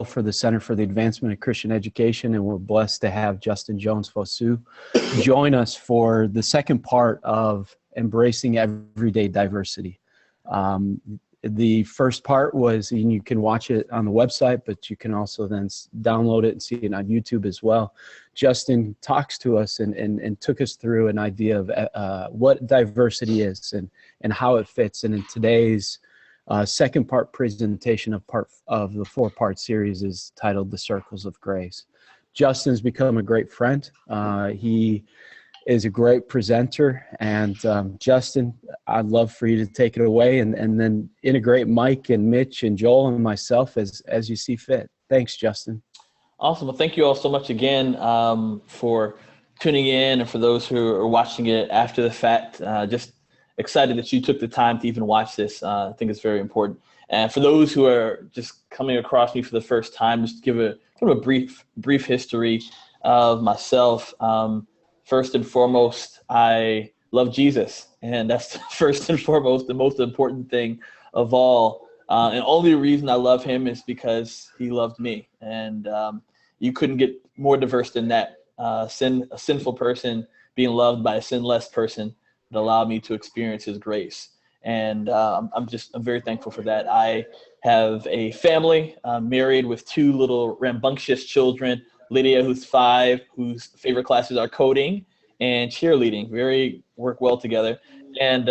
for the Center for the Advancement of Christian Education, and we're blessed to have Justin Jones-Fosu join us for the second part of Embracing Everyday Diversity. The first part was, and you can watch it on the website, but you can also then download it and see it on YouTube as well. Justin talks to us and took us through an idea of what diversity is and how it fits. And in today's second part presentation of the four-part series is titled The Circles of Grace. Justin's become a great friend. He is a great presenter, and Justin, I'd love for you to take it away and then integrate Mike and Mitch and Joel and myself as you see fit. Thanks, Justin. Awesome. Well, thank you all so much again for tuning in, and for those who are watching it after the fact. Just excited that you took the time to even watch this. I think it's very important. And for those who are just coming across me for the first time, just give a brief history of myself. First and foremost, I love Jesus, and that's first and foremost the most important thing of all. And only reason I love him is because he loved me, and you couldn't get more diverse than that. A sinful person being loved by a sinless person that allowed me to experience his grace. And I'm very thankful for that. I have a family, married with two little rambunctious children, Lydia, who's 5, whose favorite classes are coding and cheerleading, work well together. And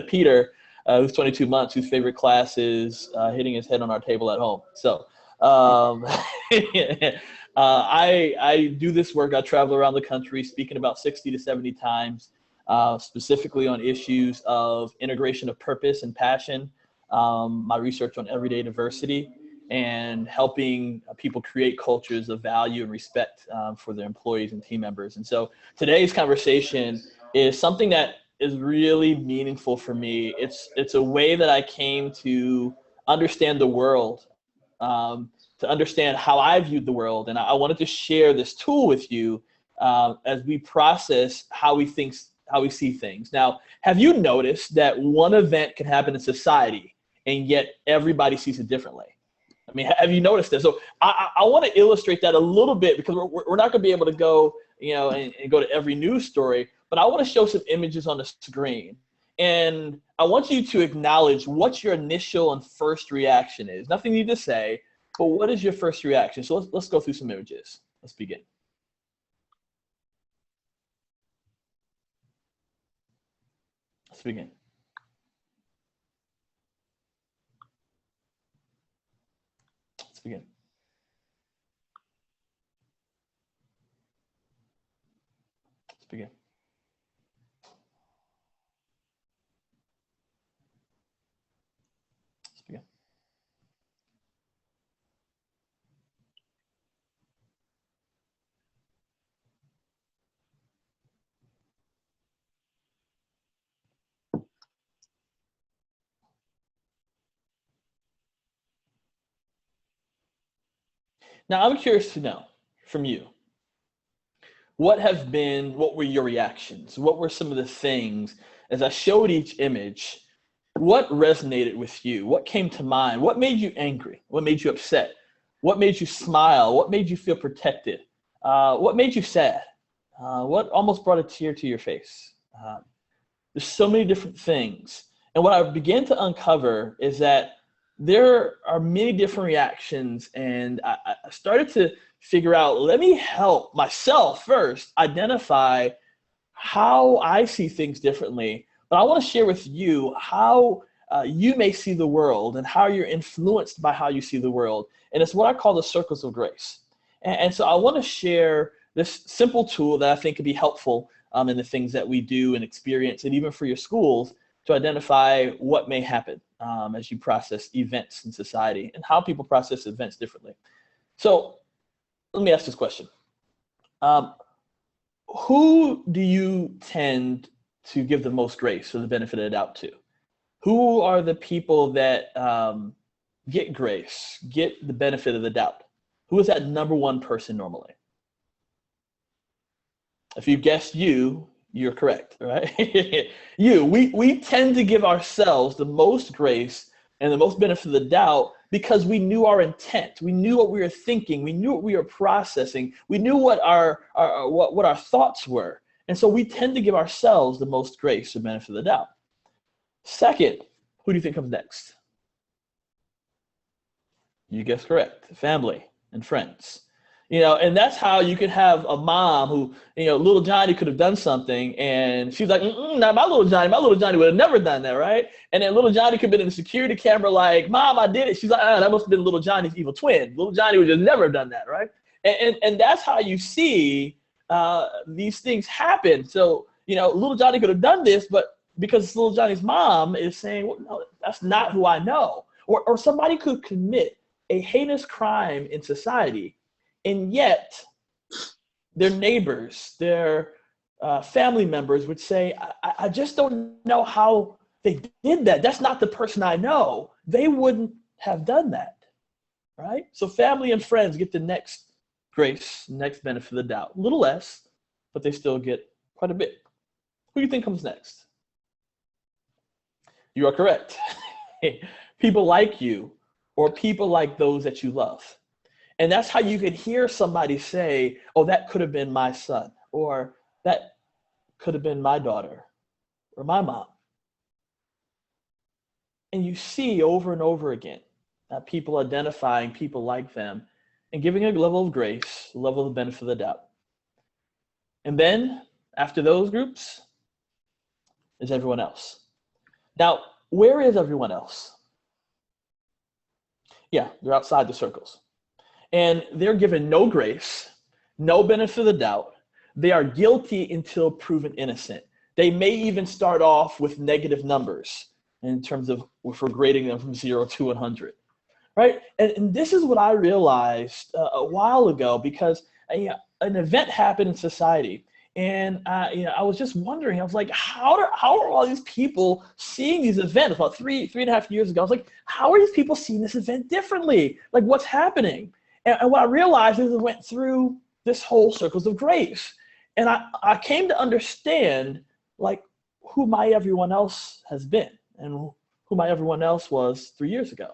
Peter, who's 22 months, whose favorite class is hitting his head on our table at home. So I do this work. I travel around the country speaking about 60 to 70 times, specifically on issues of integration of purpose and passion, my research on everyday diversity, and helping people create cultures of value and respect for their employees and team members. And so today's conversation is something that is really meaningful for me. It's a way that I came to understand the world, to understand how I viewed the world. And I wanted to share this tool with you as we process how we see things. Now, have you noticed that one event can happen in society and yet everybody sees it differently? I mean, have you noticed this? So I want to illustrate that a little bit, because we're not going to be able to go, and go to every news story, but I want to show some images on the screen. And I want you to acknowledge what your initial and first reaction is. Nothing you need to say, but what is your first reaction? So let's go through some images. Let's begin. Let's begin. Let's begin. Let's begin. Let's begin. Now, I'm curious to know from you, what were your reactions? What were some of the things, as I showed each image, what resonated with you? What came to mind? What made you angry? What made you upset? What made you smile? What made you feel protected? What made you sad? What almost brought a tear to your face? There's so many different things. And what I began to uncover is that there are many different reactions, and I started to figure out, let me help myself first identify how I see things differently. But I want to share with you how you may see the world and how you're influenced by how you see the world. And it's what I call the circles of grace. And so I want to share this simple tool that I think could be helpful in the things that we do and experience, and even for your schools, to identify what may happen as you process events in society and how people process events differently. So let me ask this question. Who do you tend to give the most grace or the benefit of the doubt to? Who are the people that get grace, get the benefit of the doubt? Who is that number one person normally? If you guessed you're correct, right? We tend to give ourselves the most grace and the most benefit of the doubt because we knew our intent. We knew what we were thinking. We knew what we were processing. We knew what what our thoughts were. And so we tend to give ourselves the most grace or benefit of the doubt. Second, who do you think comes next? You guessed correct. Family and friends. And that's how you can have a mom who, little Johnny could have done something, and she's like, not my little Johnny. My little Johnny would have never done that, right? And then little Johnny could have been in the security camera like, Mom, I did it. She's like, that must have been little Johnny's evil twin. Little Johnny would just never have done that, right? And that's how you see these things happen. So, little Johnny could have done this, but because little Johnny's mom is saying, well, no, that's not who I know. Or somebody could commit a heinous crime in society, and yet their neighbors, their family members would say, I just don't know how they did that. That's not the person I know. They wouldn't have done that, right? So family and friends get the next grace, next benefit of the doubt. A little less, but they still get quite a bit. Who do you think comes next? You are correct. People like you, or people like those that you love. And that's how you could hear somebody say, oh, that could have been my son, or that could have been my daughter, or my mom. And you see over and over again people identifying people like them and giving a level of grace, a level of benefit of the doubt. And then after those groups is everyone else. Now, where is everyone else? Yeah, they're outside the circles. And they're given no grace, no benefit of the doubt. They are guilty until proven innocent. They may even start off with negative numbers in terms of if we're grading them from 0 to 100, right? And this is what I realized a while ago, because an event happened in society. And I was just wondering, I was like, how are all these people seeing these events? About three and a half years ago, I was like, how are these people seeing this event differently? Like, what's happening? And what I realized is I went through this whole circles of grace. And I came to understand, like, who my everyone else has been and who my everyone else was 3 years ago.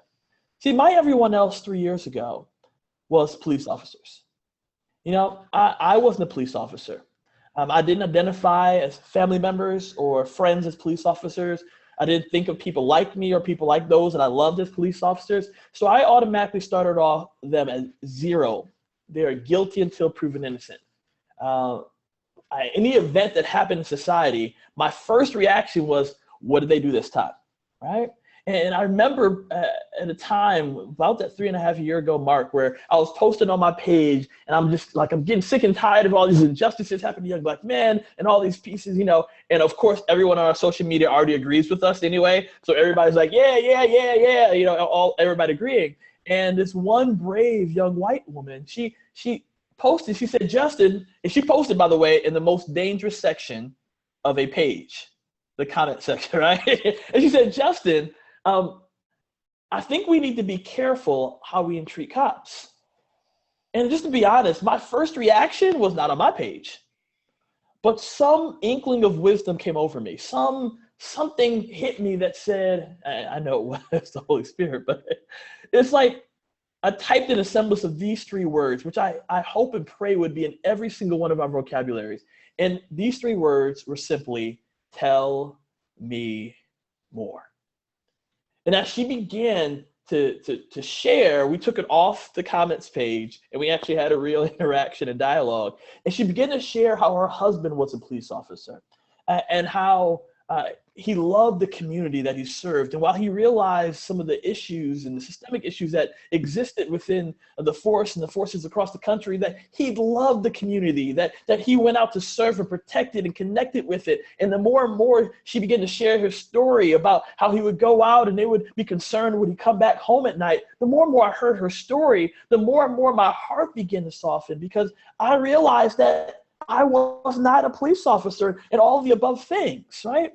See, my everyone else 3 years ago was police officers. I wasn't a police officer. I didn't identify as family members or friends as police officers. I didn't think of people like me or people like those that I loved as police officers. So I automatically started off them as 0. They are guilty until proven innocent. Any event that happened in society, my first reaction was, what did they do this time, right? And I remember at a time, about that 3.5 year ago mark, where I was posting on my page, and I'm just like, I'm getting sick and tired of all these injustices happening to young black men and all these pieces, and of course, everyone on our social media already agrees with us anyway. So everybody's like, yeah, everybody agreeing. And this one brave young white woman, she posted, she said, Justin, and she posted, by the way, in the most dangerous section of a page, the comment section, right? And she said, Justin, I think we need to be careful how we entreat cops. And just to be honest, my first reaction was not on my page, but some inkling of wisdom came over me. Something hit me that said, I know it was the Holy Spirit, but it's like I typed in a semblance of these 3 words, which I hope and pray would be in every single one of our vocabularies. And these 3 words were simply, tell me more. And as she began to share, we took it off the comments page, and we actually had a real interaction and dialogue. And she began to share how her husband was a police officer and how he loved the community that he served. And while he realized some of the issues and the systemic issues that existed within the force and the forces across the country, that he loved the community, that he went out to serve and protect it and connected with it. And the more and more she began to share her story about how he would go out and they would be concerned when he come back home at night, the more and more I heard her story, the more and more my heart began to soften, because I realized that I was not a police officer and all the above things, right?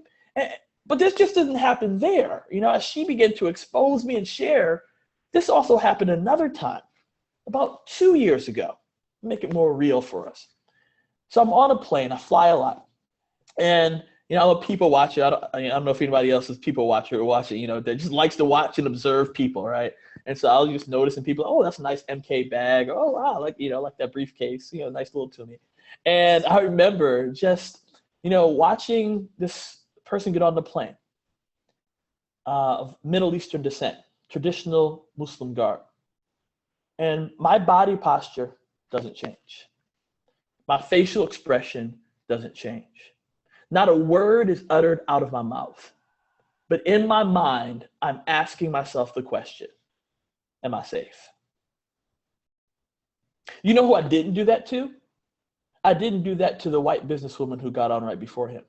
But this just didn't happen there. As she began to expose me and share, this also happened another time, about 2 years ago. Make it more real for us. So I'm on a plane, I fly a lot. And, I'm a people watcher. I don't know if anybody else is people watcher or watching, that just likes to watch and observe people, right? And so I'll just noticing people, oh, that's a nice MK bag. Or, oh, wow, like that briefcase, nice little to me. And I remember just, watching this person get on the plane of Middle Eastern descent, traditional Muslim garb. And my body posture doesn't change. My facial expression doesn't change. Not a word is uttered out of my mouth. But in my mind, I'm asking myself the question, am I safe? You know who I didn't do that to? I didn't do that to the white businesswoman who got on right before him.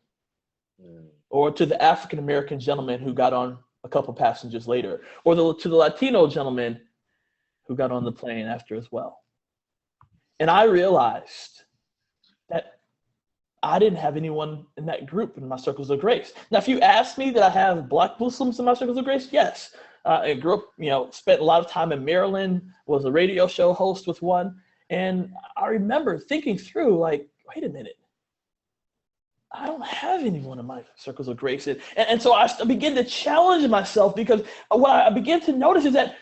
Or to the African-American gentleman who got on a couple passengers later. Or to the Latino gentleman who got on the plane after as well. And I realized that I didn't have anyone in that group in my circles of grace. Now, if you ask me that I have Black Muslims in my circles of grace, yes. I grew up, spent a lot of time in Maryland, was a radio show host with one. And I remember thinking through, like, wait a minute. I don't have anyone in my circles of grace. And so I began to challenge myself, because what I began to notice is that,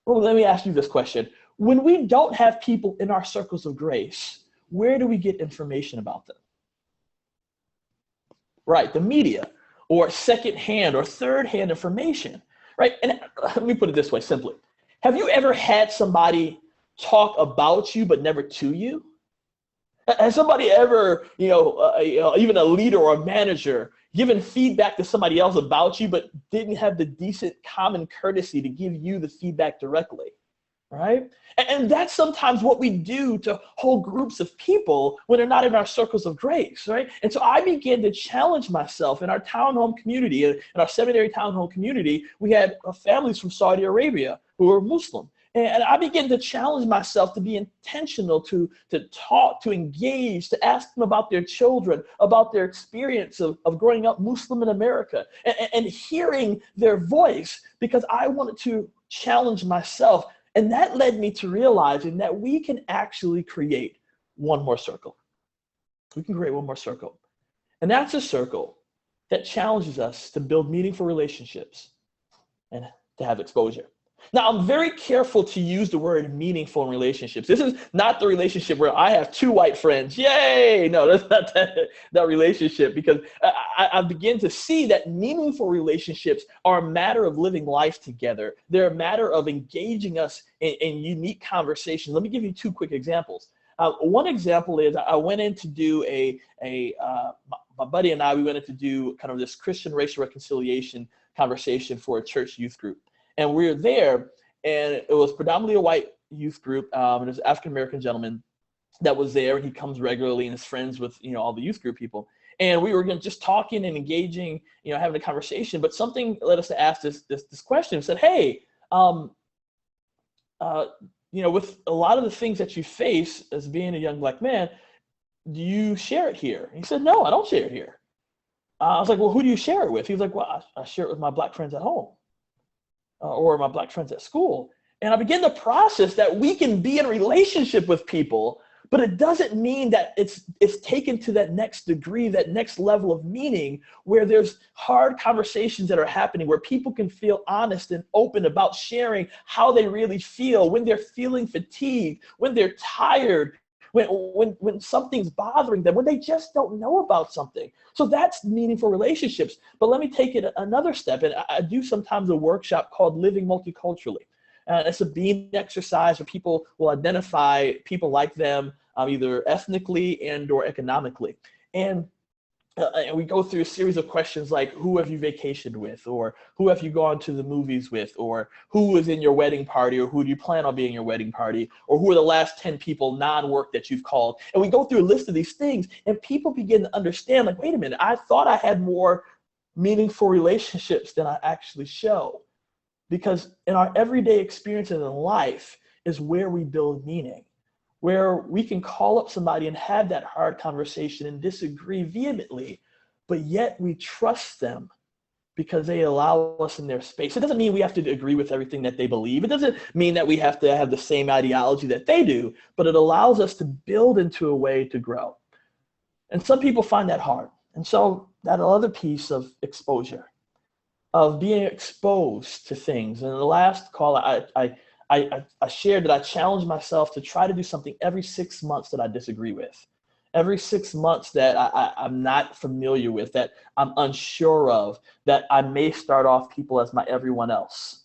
well, let me ask you this question. When we don't have people in our circles of grace, where do we get information about them? Right, the media, or secondhand or third-hand information, right? And let me put it this way, simply. Have you ever had somebody talk about you but never to you? Has somebody ever, even a leader or a manager, given feedback to somebody else about you but didn't have the decent common courtesy to give you the feedback directly? Right? And that's sometimes what we do to whole groups of people when they're not in our circles of grace, right? And so I began to challenge myself in our townhome community, in our seminary townhome community. We had families from Saudi Arabia who were Muslim. And I began to challenge myself to be intentional, to talk, to engage, to ask them about their children, about their experience of growing up Muslim in America, and hearing their voice, because I wanted to challenge myself. And that led me to realizing that we can actually create one more circle. We can create one more circle. And that's a circle that challenges us to build meaningful relationships and to have exposure. Now, I'm very careful to use the word meaningful in relationships. This is not the relationship where I have two white friends. Yay! No, that's not that relationship, because I begin to see that meaningful relationships are a matter of living life together. They're a matter of engaging us in unique conversations. Let me give you two quick examples. One example is I went in to do my buddy and I, we went in to do kind of this Christian racial reconciliation conversation for a church youth group. And we were there, and it was predominantly a white youth group. And there's an African-American gentleman that was there, and he comes regularly and is friends with, all the youth group people. And we were just talking and engaging, having a conversation. But something led us to ask this question. We said, hey, with a lot of the things that you face as being a young Black man, do you share it here? And he said, no, I don't share it here. I was like, well, who do you share it with? He was like, well, I share it with my Black friends at home. Or my Black friends at school. And I began to process that we can be in a relationship with people, but it doesn't mean that it's taken to that next degree, that next level of meaning, where there's hard conversations that are happening, where people can feel honest and open about sharing how they really feel, when they're feeling fatigued, when they're tired, when something's bothering them, when they just don't know about something. So that's meaningful relationships. But let me take it another step. And I do sometimes a workshop called Living Multiculturally. It's a being exercise where people will identify people like them, either ethnically and or economically. And we go through a series of questions like, who have you vacationed with? Or who have you gone to the movies with? Or who was in your wedding party? Or who do you plan on being your wedding party? Or who are the last 10 people non-work that you've called? And we go through a list of these things, and people begin to understand, like, wait a minute, I thought I had more meaningful relationships than I actually show. Because in our everyday experiences in life is where we build meaning, where we can call up somebody and have that hard conversation and disagree vehemently, but yet we trust them because they allow us in their space. It doesn't mean we have to agree with everything that they believe. It doesn't mean that we have to have the same ideology that they do, but it allows us to build into a way to grow. And some people find that hard. And so that other piece of exposure, of being exposed to things. And in the last call, I shared that I challenged myself to try to do something every 6 months that I disagree with. Every 6 months that I'm not familiar with, that I'm unsure of, that I may start off people as my everyone else.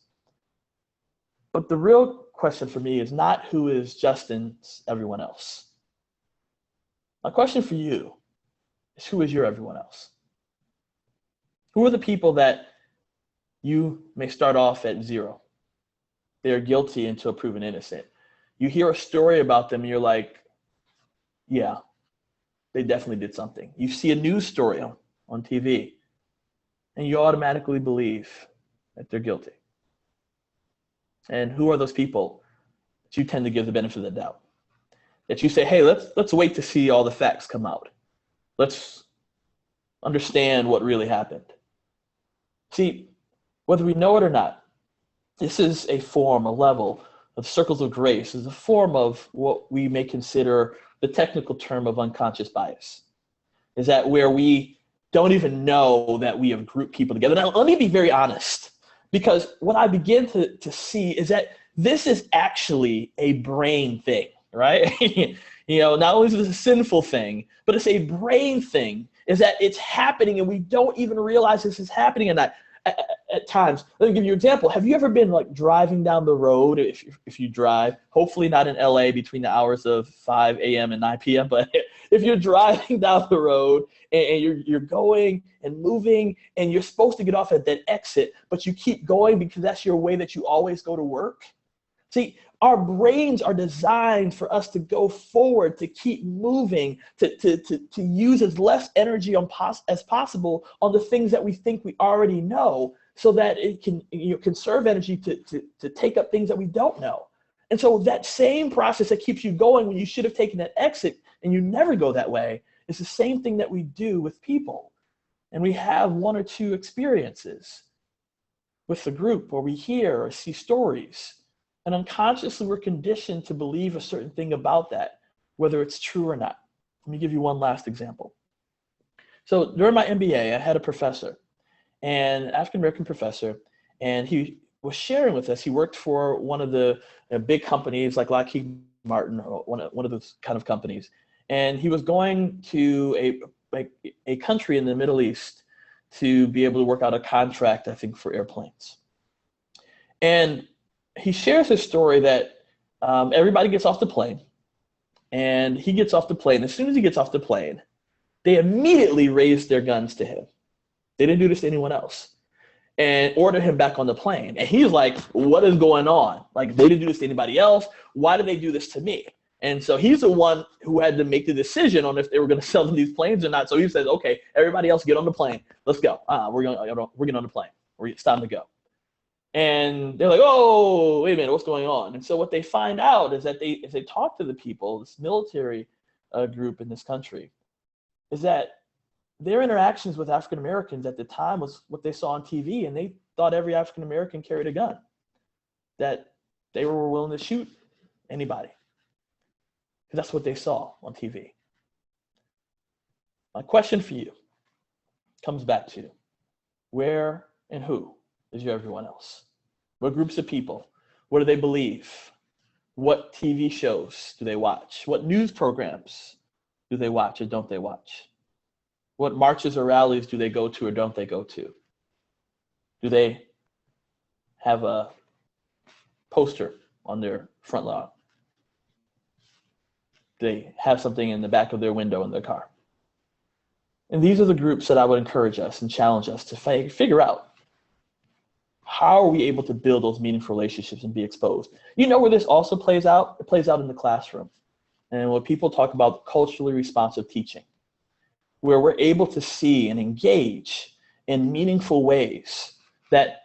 But the real question for me is not who is Justin's everyone else. My question for you is who is your everyone else? Who are the people that you may start off at 0? They're guilty until proven innocent. You hear a story about them and you're like, yeah, they definitely did something. You see a news story on TV and you automatically believe that they're guilty. And who are those people that you tend to give the benefit of the doubt? That you say, hey, let's wait to see all the facts come out. Let's understand what really happened. See, whether we know it or not, this is a form, a level of circles of grace, is a form of what we may consider the technical term of unconscious bias. Is that where we don't even know that we have grouped people together. Now, let me be very honest, because what I begin to see is that this is actually a brain thing, right? Not only is it a sinful thing, but it's a brain thing, is that it's happening and we don't even realize this is happening. And at times, let me give you an example. Have you ever been like driving down the road, if you drive, hopefully not in LA between the hours of 5 a.m. and 9 p.m., but if you're driving down the road and you're going and moving and you're supposed to get off at that exit, but you keep going because that's your way that you always go to work? See, our brains are designed for us to go forward, to keep moving, to use as less energy as possible on the things that we think we already know, so that it can conserve energy to take up things that we don't know. And so that same process that keeps you going when you should have taken that exit and you never go that way is the same thing that we do with people. And we have one or two experiences with the group where we hear or see stories. And unconsciously, we're conditioned to believe a certain thing about that, whether it's true or not. Let me give you one last example. So during my MBA, I had a professor, an African-American professor, and he was sharing with us. He worked for one of the big companies like Lockheed Martin, or one of those kind of companies. And he was going to a country in the Middle East to be able to work out a contract, I think, for airplanes. And he shares his story that everybody gets off the plane, and he gets off the plane. As soon as he gets off the plane, they immediately raise their guns to him. They didn't do this to anyone else, and order him back on the plane. And he's like, what is going on? Like, they didn't do this to anybody else. Why did they do this to me? And so he's the one who had to make the decision on if they were going to sell them these planes or not. So he says, okay, everybody else get on the plane. Let's go. We're getting on the plane. It's time to go. And they're like, oh, wait a minute, what's going on? And so what they find out is that if they talk to the people, this military group in this country, is that their interactions with African Americans at the time was what they saw on TV, and they thought every African American carried a gun, that they were willing to shoot anybody. That's what they saw on TV. My question for you comes back to, where and who is your everyone else? What groups of people? What do they believe? What TV shows do they watch? What news programs do they watch or don't they watch? What marches or rallies do they go to or don't they go to? Do they have a poster on their front lawn? Do they have something in the back of their window in their car? And these are the groups that I would encourage us and challenge us to figure out. How are we able to build those meaningful relationships and be exposed? You know where this also plays out? It plays out in the classroom. And when people talk about culturally responsive teaching, where we're able to see and engage in meaningful ways that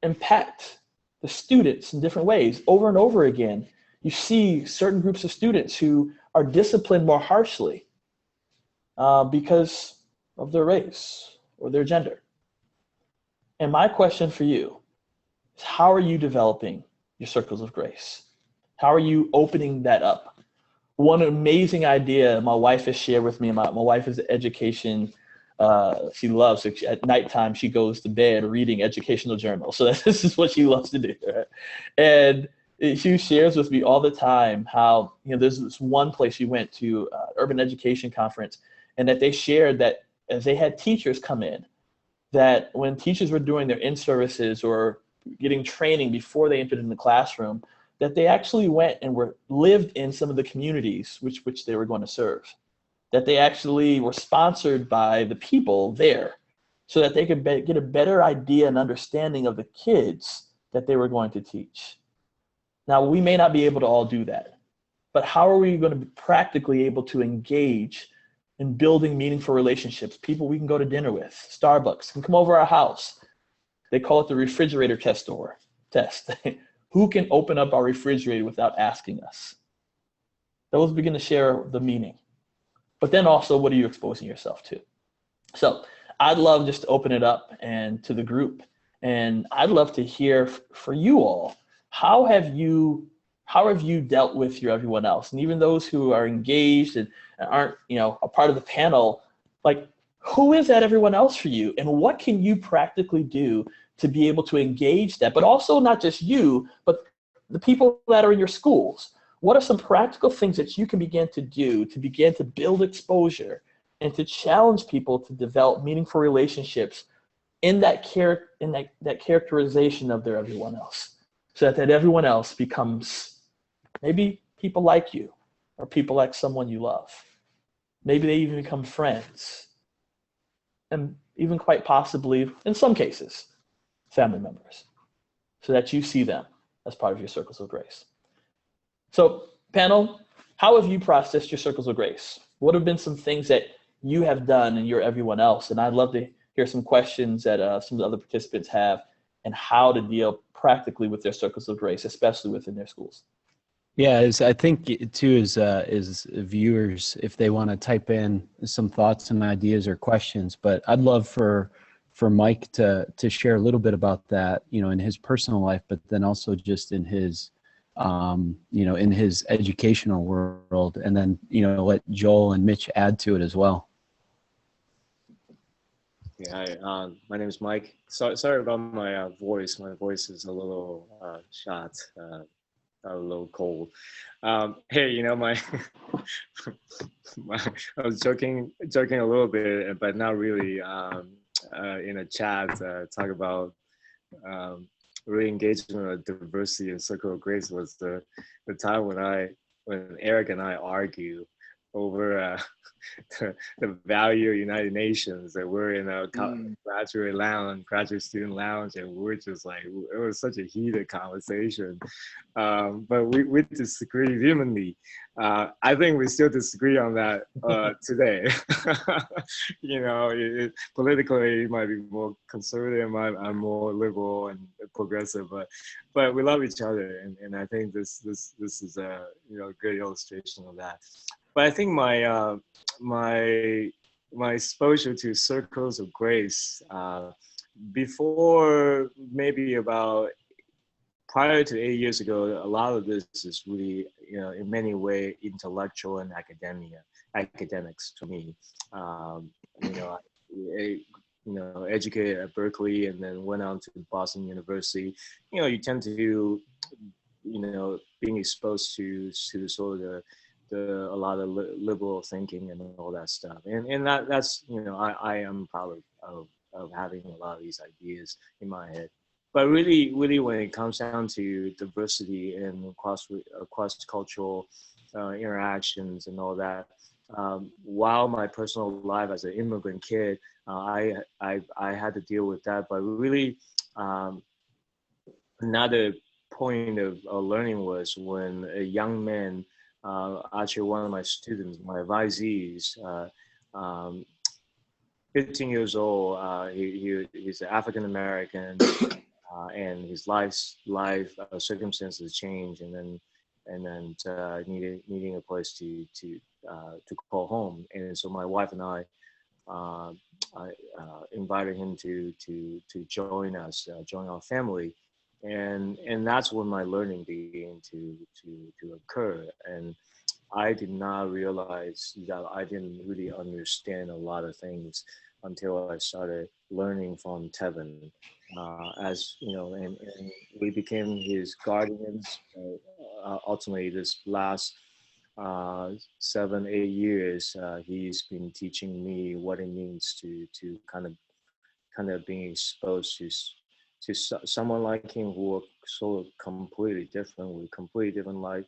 impact the students in different ways. Over and over again, you see certain groups of students who are disciplined more harshly because of their race or their gender. And my question for you is, how are you developing your circles of grace? How are you opening that up? One amazing idea my wife has shared with me, my wife is an education She loves it. At nighttime, she goes to bed reading educational journals. So this is what she loves to do. Right? And she shares with me all the time how, there's this one place she went to, urban education conference, and that they shared that as they had teachers come in, that when teachers were doing their in-services or getting training before they entered in the classroom, that they actually went and lived in some of the communities which they were going to serve. That they actually were sponsored by the people there so that they could get a better idea and understanding of the kids that they were going to teach. Now, we may not be able to all do that, but how are we going to be practically able to engage in building meaningful relationships? People we can go to dinner with, Starbucks, can come over our house. They call it the refrigerator test. Who can open up our refrigerator without asking us? Those begin to share the meaning. But then also, what are you exposing yourself to? So I'd love just to open it up and to the group. And I'd love to hear for you all, how have you dealt with your everyone else? And even those who are engaged and aren't, a part of the panel, like, who is that everyone else for you? And what can you practically do to be able to engage that? But also not just you, but the people that are in your schools. What are some practical things that you can begin to do to begin to build exposure and to challenge people to develop meaningful relationships in that characterization of their everyone else, so that everyone else becomes maybe people like you or people like someone you love. Maybe they even become friends, and even quite possibly, in some cases, family members, so that you see them as part of your circles of grace. So, panel, how have you processed your circles of grace? What have been some things that you have done in your everyone else? And I'd love to hear some questions that some of the other participants have, and how to deal practically with their circles of grace, especially within their schools. Yeah, I think too is viewers, if they want to type in some thoughts and ideas or questions. But I'd love for Mike to share a little bit about that, in his personal life, but then also just in his in his educational world, and then let Joel and Mitch add to it as well. Yeah, hi, my name is Mike. Sorry about my voice. My voice is a little shot, a little cold. Hey, my, I was joking a little bit, but not really. In a chat, talk about re-engagement of diversity and circle of grace was the time when Eric and I argue over the value of United Nations, that we're in a graduate student lounge, and we're just like, it was such a heated conversation. But we disagree vehemently. I think we still disagree on that today. Politically, it might be more conservative. I'm more liberal and progressive, but we love each other, and I think this is a good illustration of that. But I think my exposure to circles of grace before, maybe about prior to 8 years ago, a lot of this is really, in many ways, intellectual and academics to me. Educated at Berkeley and then went on to Boston University. You tend to, being exposed to sort of a lot of liberal thinking and all that stuff, and that's I am proud of having a lot of these ideas in my head. But really when it comes down to diversity and cross cultural interactions and all that, while my personal life as an immigrant kid, I had to deal with that. But really, another point of learning was when a young man, actually one of my students, my advisees, 15 years old, he's African American, and his life circumstances changed, and then needing a place to call home. And so my wife and I invited him to join us, join our family. And that's when my learning began to occur. And I did not realize that I didn't really understand a lot of things until I started learning from Tevin. As you know, and we became his guardians. Ultimately, this last 7, 8 years, he's been teaching me what it means to kind of being exposed to someone like him who are sort of completely different with completely different life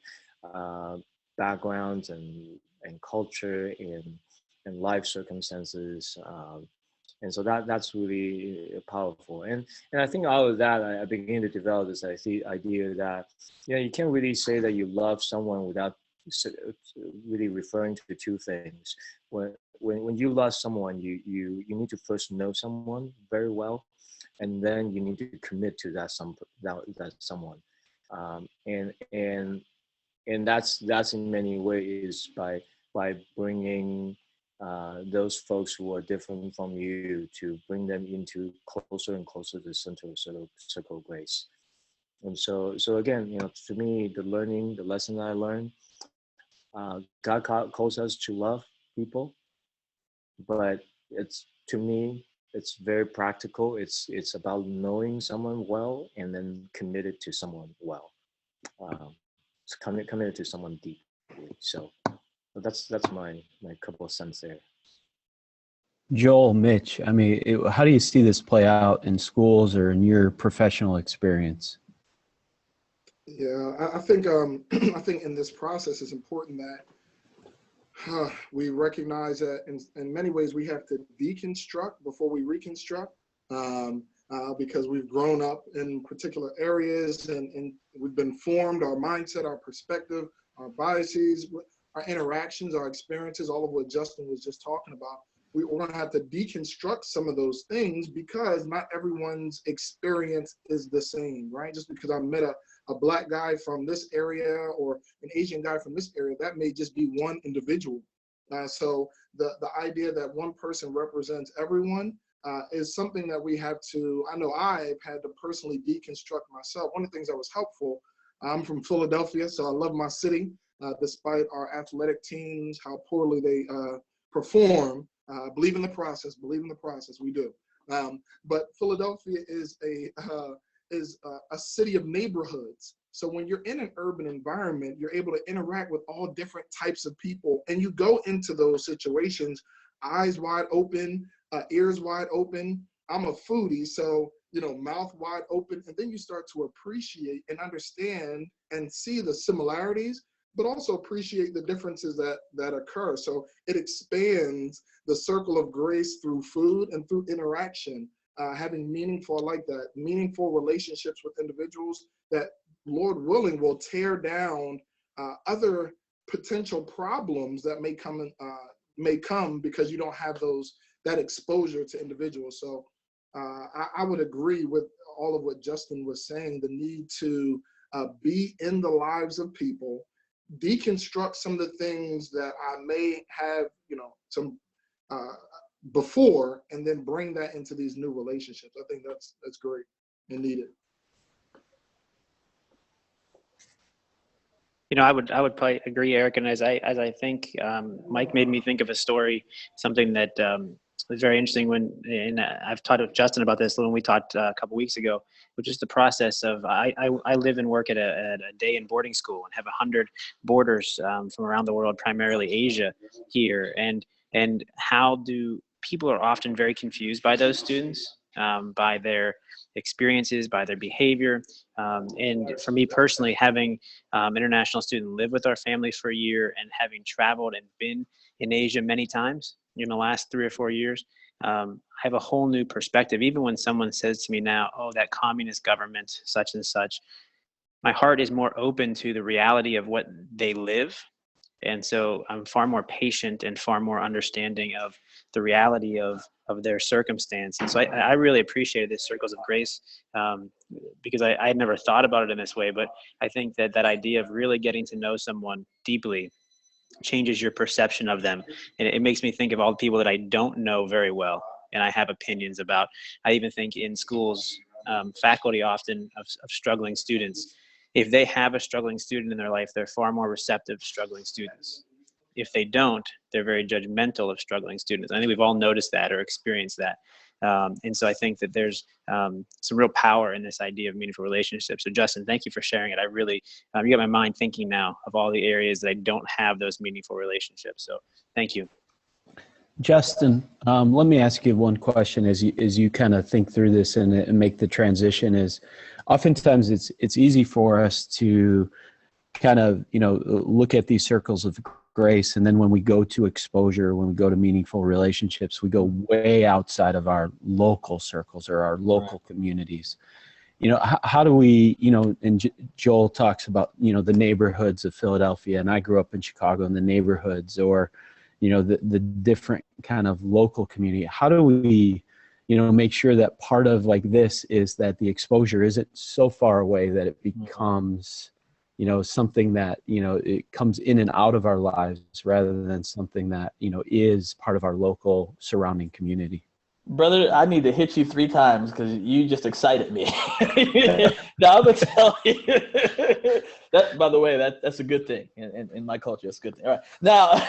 uh, backgrounds and culture and life circumstances. And so that's really powerful. And I think out of that, I began to develop this idea that you can't really say that you love someone without really referring to two things. When you love someone, you need to first know someone very well, and then you need to commit to that someone. And that's in many ways by bringing those folks who are different from you to bring them into closer and closer to the circle of grace. And so again, to me, the lesson I learned, God calls us to love people, but it's, to me, it's very practical. It's about knowing someone well and then committed to someone well. It's committed to someone deeply. So that's my couple of cents there. Joel, Mitch, I mean, how do you see this play out in schools or in your professional experience? Yeah, I think I think in this process it's important that we recognize that in many ways we have to deconstruct before we reconstruct, because we've grown up in particular areas and we've been formed, our mindset, our perspective, our biases, our interactions, our experiences, all of what Justin was just talking about. We're going to have to deconstruct some of those things because not everyone's experience is the same, right? Just because I met a black guy from this area or an Asian guy from this area, that may just be one individual. So the idea that one person represents everyone is something that we have to, I know I've had to personally deconstruct myself. One of the things that was helpful, I'm from Philadelphia, so I love my city, despite our athletic teams, how poorly they perform. Believe in the process, we do. But Philadelphia is a city of neighborhoods. So when you're in an urban environment, you're able to interact with all different types of people, and you go into those situations eyes wide open, ears wide open. I'm a foodie, so mouth wide open, and then you start to appreciate and understand and see the similarities, but also appreciate the differences that occur. So it expands the circle of grace through food and through interaction, having meaningful relationships with individuals that, Lord willing, will tear down other potential problems that may come because you don't have that exposure to individuals. So I would agree with all of what Justin was saying, the need to be in the lives of people, deconstruct some of the things that I may have, some before, and then bring that into these new relationships. I think that's great and needed. I would probably agree, Eric. And as I think, Mike made me think of a story, something that was very interesting and I've talked with Justin about this when we talked a couple weeks ago, which is the process of, I live and work at a day in boarding school and have 100 boarders from around the world, primarily Asia here. And how people are often very confused by those students, by their experiences, by their behavior. And for me personally, having international student live with our family for a year and having traveled and been in Asia many times in the last 3 or 4 years, I have a whole new perspective. Even when someone says to me now, oh, that communist government, such and such, my heart is more open to the reality of what they live. And so I'm far more patient and far more understanding of the reality of their circumstance. And so I really appreciated this Circles of Grace because I had never thought about it in this way. But I think that idea of really getting to know someone deeply changes your perception of them. And it makes me think of all the people that I don't know very well and I have opinions about. I even think in schools, faculty often of struggling students, if they have a struggling student in their life, they're far more receptive to struggling students. if they don't, they're very judgmental of struggling students. I think we've all noticed that or experienced that. And so I think that there's some real power in this idea of meaningful relationships. So Justin, thank you for sharing it. I really, you got my mind thinking now of all the areas that I don't have those meaningful relationships. So thank you. Justin, let me ask you one question as you kind of think through this and make the transition. Is oftentimes it's easy for us to kind of, look at these circles of grace, and then when we go to exposure, when we go to meaningful relationships, we go way outside of our local circles or our local communities. How do we, and Joel talks about, the neighborhoods of Philadelphia, and I grew up in Chicago, in the neighborhoods, or, the different kind of local community. How do we, make sure that part of like this is that the exposure isn't so far away that it becomes, something that, it comes in and out of our lives rather than something that, is part of our local surrounding community? Brother, I need to hit you 3 times because you just excited me. Now I'm going to tell you. That, by the way, that's a good thing. In my culture, it's a good thing. All right. Now,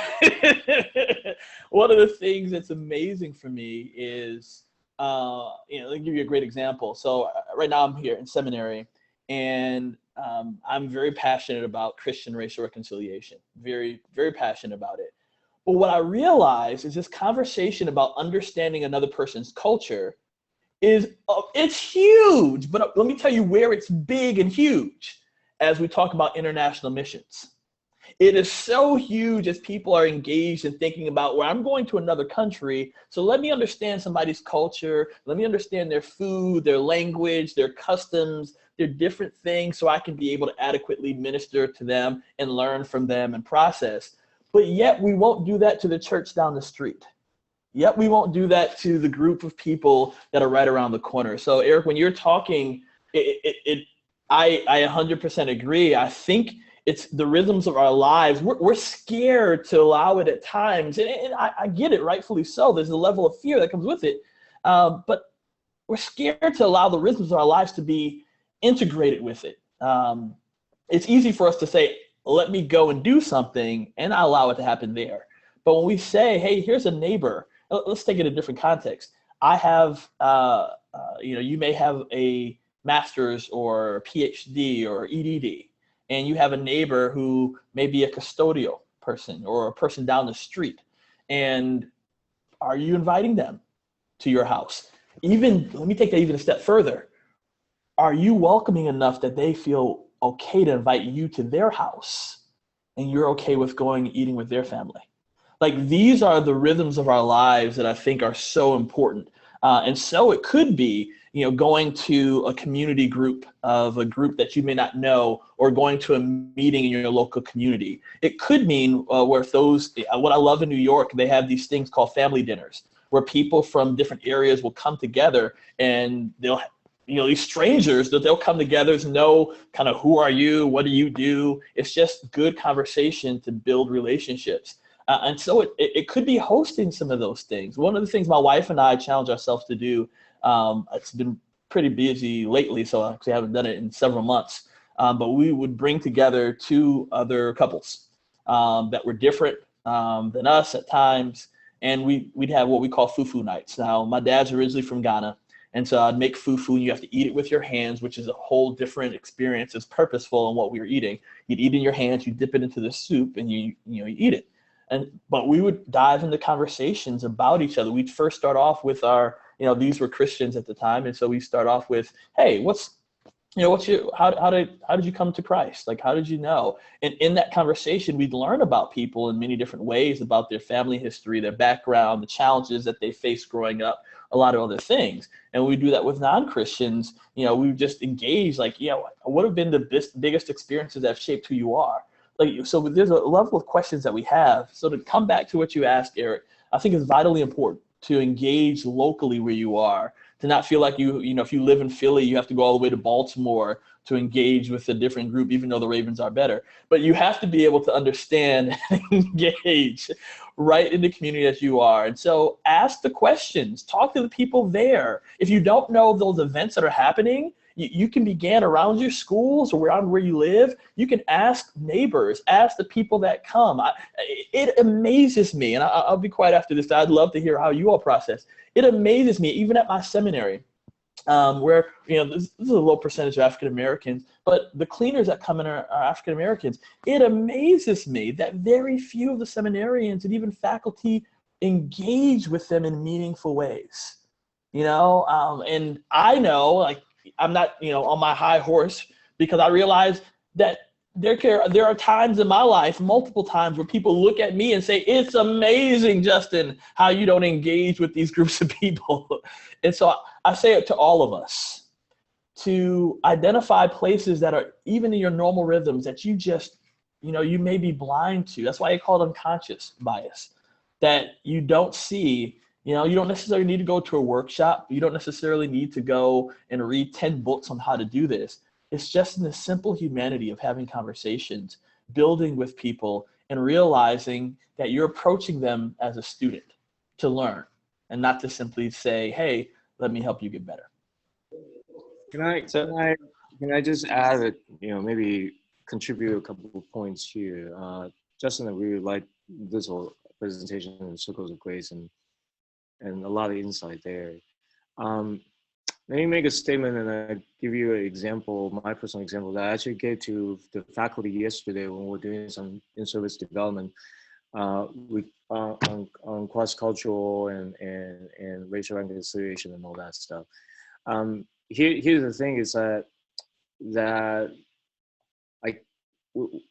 one of the things that's amazing for me is, let me give you a great example. So right now I'm here in seminary, and I'm very passionate about Christian racial reconciliation. Very, very passionate about it. But what I realize is this conversation about understanding another person's culture it's huge. But let me tell you where it's big and huge as we talk about international missions. It is so huge as people are engaged in thinking about where I'm going to another country. So let me understand somebody's culture. Let me understand their food, their language, their customs, their different things, so I can be able to adequately minister to them and learn from them and process. But yet we won't do that to the church down the street. Yet we won't do that to the group of people that are right around the corner. So Eric, when you're talking, I 100% agree. I think it's the rhythms of our lives. We're scared to allow it at times. And I get it, rightfully so. There's a level of fear that comes with it. But we're scared to allow the rhythms of our lives to be integrated with it. It's easy for us to say, let me go and do something, and I allow it to happen there. But when we say, hey, here's a neighbor, let's take it in a different context. I have, you may have a master's or PhD or EDD, and you have a neighbor who may be a custodial person or a person down the street. And are you inviting them to your house? Even, let me take that even a step further. Are you welcoming enough that they feel okay to invite you to their house and you're okay with going and eating with their family? Like, these are the rhythms of our lives that I think are so important. And so it could be, going to a community group of a group that you may not know, or going to a meeting in your local community. It could mean where what I love in New York, they have these things called family dinners, where people from different areas will come together, and they'll, these strangers, that they'll come together to know kind of who are you, what do you do. It's just good conversation to build relationships. And so it could be hosting some of those things. One of the things my wife and I challenge ourselves to do, it's been pretty busy lately, so I actually haven't done it in several months, but we would bring together 2 other couples that were different than us at times, and we'd have what we call fufu nights. Now, my dad's originally from Ghana, and so I'd make fufu, and you have to eat it with your hands, which is a whole different experience. It's purposeful in what we were eating. You'd eat in your hands, you dip it into the soup, and you eat it. But we would dive into conversations about each other. We'd first start off with our, these were Christians at the time, and so we start off with, hey, how did you come to Christ? Like, how did you know? And in that conversation, we'd learn about people in many different ways, about their family history, their background, the challenges that they faced growing up, a lot of other things. And we do that with non-Christians. We just engage, like, what have been the biggest experiences that have shaped who you are? Like, so there's a level of questions that we have. So to come back to what you asked, Eric, I think it's vitally important to engage locally where you are, to not feel like if you live in Philly, you have to go all the way to Baltimore to engage with a different group, even though the Ravens are better. But you have to be able to understand and engage right in the community that you are. And so ask the questions, talk to the people there. If you don't know those events that are happening, You can begin around your schools or around where you live. You can ask neighbors, ask the people that come. It amazes me, and I'll be quiet after this. I'd love to hear how you all process. It amazes me, even at my seminary, where this is a low percentage of African Americans, but the cleaners that come in are African Americans. It amazes me that very few of the seminarians and even faculty engage with them in meaningful ways. And I know, like, I'm not on my high horse, because I realize that there are times in my life, multiple times, where people look at me and say, "It's amazing, Justin, how you don't engage with these groups of people." And so I say it to all of us, to identify places that are even in your normal rhythms that you just, you may be blind to. That's why I call it unconscious bias, that you don't see. You don't necessarily need to go to a workshop. You don't necessarily need to go and read 10 books on how to do this. It's just in the simple humanity of having conversations, building with people, and realizing that you're approaching them as a student to learn, and not to simply say, "Hey, let me help you get better." Can I just add that, maybe contribute a couple of points here. Justin, I really like this whole presentation in Circles of Grace, and a lot of insight there. Let me make a statement and I give you an example, my personal example that I actually gave to the faculty yesterday when we were doing some in-service development on cross-cultural and racial reconciliation and all that stuff. Here's the thing is that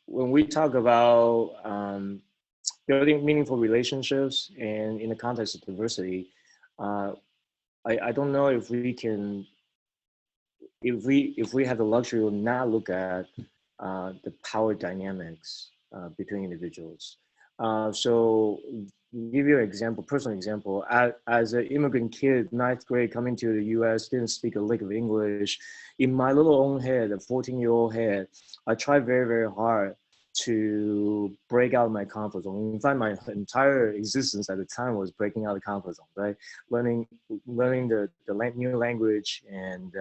when we talk about building meaningful relationships and in the context of diversity, I don't know if we can, if we have the luxury of not look at the power dynamics between individuals. So give you an example, personal example. As an immigrant kid, 9th grade, coming to the U.S., didn't speak a lick of English. In my little own head, a 14-year-old head, I tried very, very hard to break out of my comfort zone. In fact, my entire existence at the time was breaking out of the comfort zone, right? Learning the new language and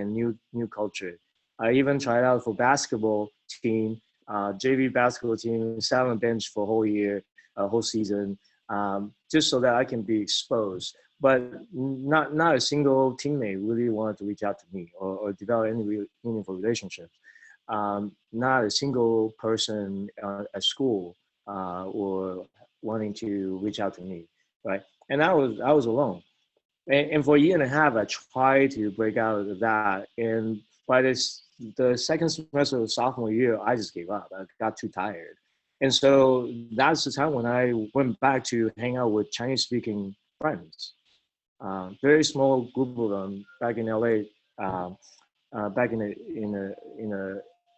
new culture. I even tried out for basketball team, JV basketball team, sat on the bench for a whole year, a whole season, just so that I can be exposed. But not a single teammate really wanted to reach out to me or develop any meaningful relationships. Not a single person at school or wanting to reach out to me, right? And I was alone. And for a year and a half, I tried to break out of that. And by the second semester of sophomore year, I just gave up. I got too tired. And so that's the time when I went back to hang out with Chinese-speaking friends. Very small group of them back in LA, back in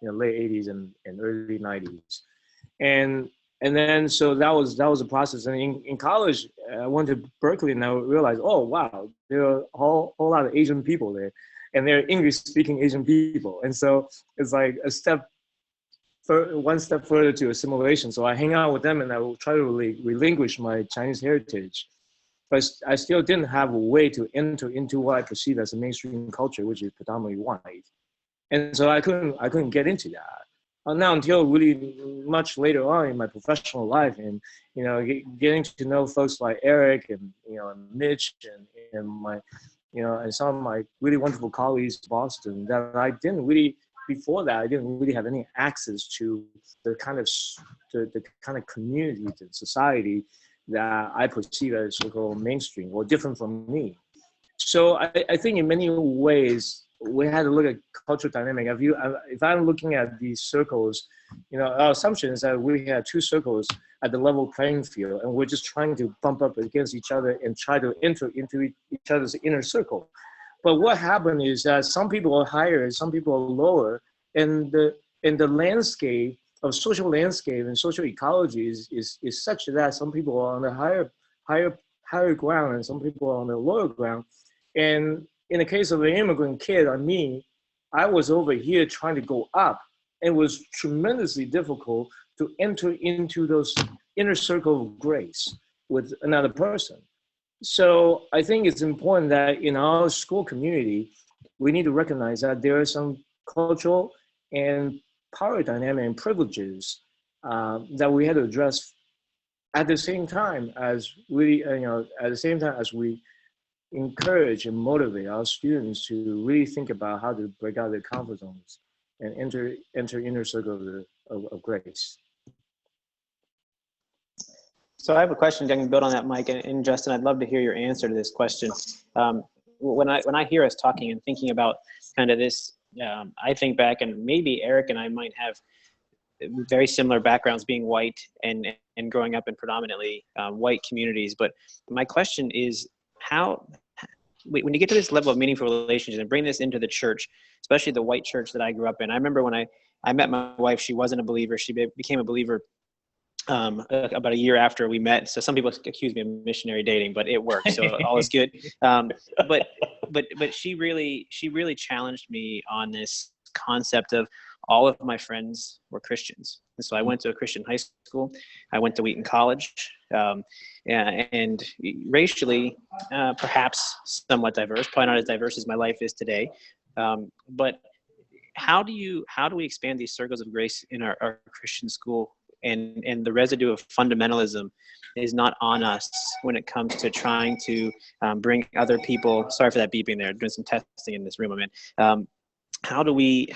the late 80s and early 90s. And then so that was a process. And in college, I went to Berkeley and I realized, oh wow, there are a whole lot of Asian people there, and they're English-speaking Asian people. And so it's like one step further to assimilation. So I hang out with them and I will try to relinquish my Chinese heritage. But I still didn't have a way to enter into what I perceive as a mainstream culture, which is predominantly white. And so I couldn't get into that. Now until really much later on in my professional life, and getting to know folks like Eric and Mitch and my and some of my really wonderful colleagues in Boston, that I didn't really have any access to the kind of community and society that I perceive as so-called mainstream or different from me. So I think in many ways we had to look at cultural dynamic. If I'm looking at these circles, our assumption is that we have two circles at the level playing field, and we're just trying to bump up against each other and try to enter into each other's inner circle. But what happened is that some people are higher, some people are lower, and the landscape of social landscape and social ecology is such that some people are on the higher ground and some people are on the lower ground. And in the case of an immigrant kid, I was over here trying to go up, and it was tremendously difficult to enter into those inner circle of grace with another person. So I think it's important that in our school community, we need to recognize that there are some cultural and power dynamic and privileges that we had to address at the same time as we, at the same time as we encourage and motivate our students to really think about how to break out their comfort zones and enter inner circle of grace. So I have a question that can build on that, Mike, and Justin, I'd love to hear your answer to this question. When I hear us talking and thinking about kind of this, I think back, and maybe Eric and I might have very similar backgrounds, being white and growing up in predominantly white communities. But my question is, how, when you get to this level of meaningful relationships and bring this into the church, especially the white church that I grew up in. I remember when I met my wife, she wasn't a believer. She became a believer about a year after we met. So some people accuse me of missionary dating, but it worked. So all is good. But she really challenged me on this concept of all of my friends were Christians. And so I went to a Christian high school. I went to Wheaton College, and racially, perhaps somewhat diverse, probably not as diverse as my life is today. But how do we expand these circles of grace in our Christian school? And the residue of fundamentalism is not on us when it comes to trying to bring other people. Sorry for that beeping there. Doing some testing in this room I'm in. How do we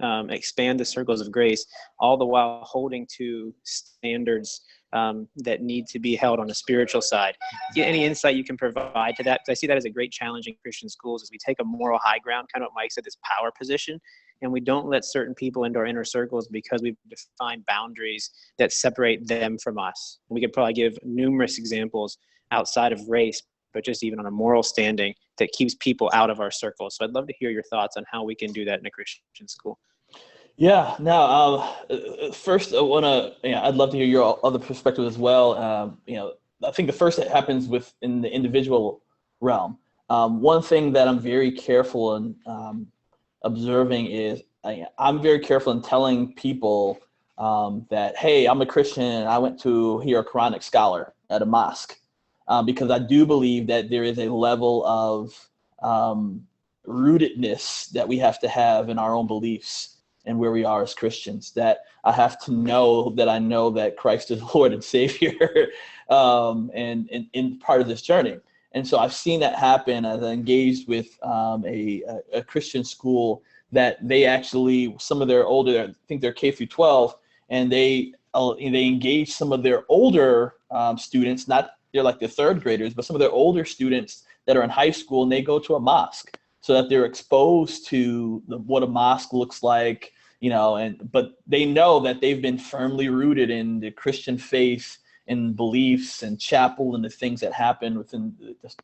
expand the circles of grace, all the while holding to standards that need to be held on a spiritual side? Any insight you can provide to that? Because I see that as a great challenge in Christian schools, is we take a moral high ground, kind of what Mike said, this power position, and we don't let certain people into our inner circles because we've defined boundaries that separate them from us. And we could probably give numerous examples outside of race, but just even on a moral standing that keeps people out of our circle. So I'd love to hear your thoughts on how we can do that in a Christian school. Yeah. Now, first, I'd love to hear your other perspective as well. I think the first that happens in the individual realm. One thing that I'm very careful in observing is I'm very careful in telling people that, hey, I'm a Christian and I went to hear a Quranic scholar at a mosque, because I do believe that there is a level of rootedness that we have to have in our own beliefs and where we are as Christians, that I have to know that Christ is Lord and Savior and in part of this journey. And so I've seen that happen as I engaged with a Christian school that they actually, some of their older, I think they're K through 12, and they engage some of their older students, not they're like the third graders, but some of their older students that are in high school, and they go to a mosque so that they're exposed to what a mosque looks like, but they know that they've been firmly rooted in the Christian faith and beliefs and chapel and the things that happen within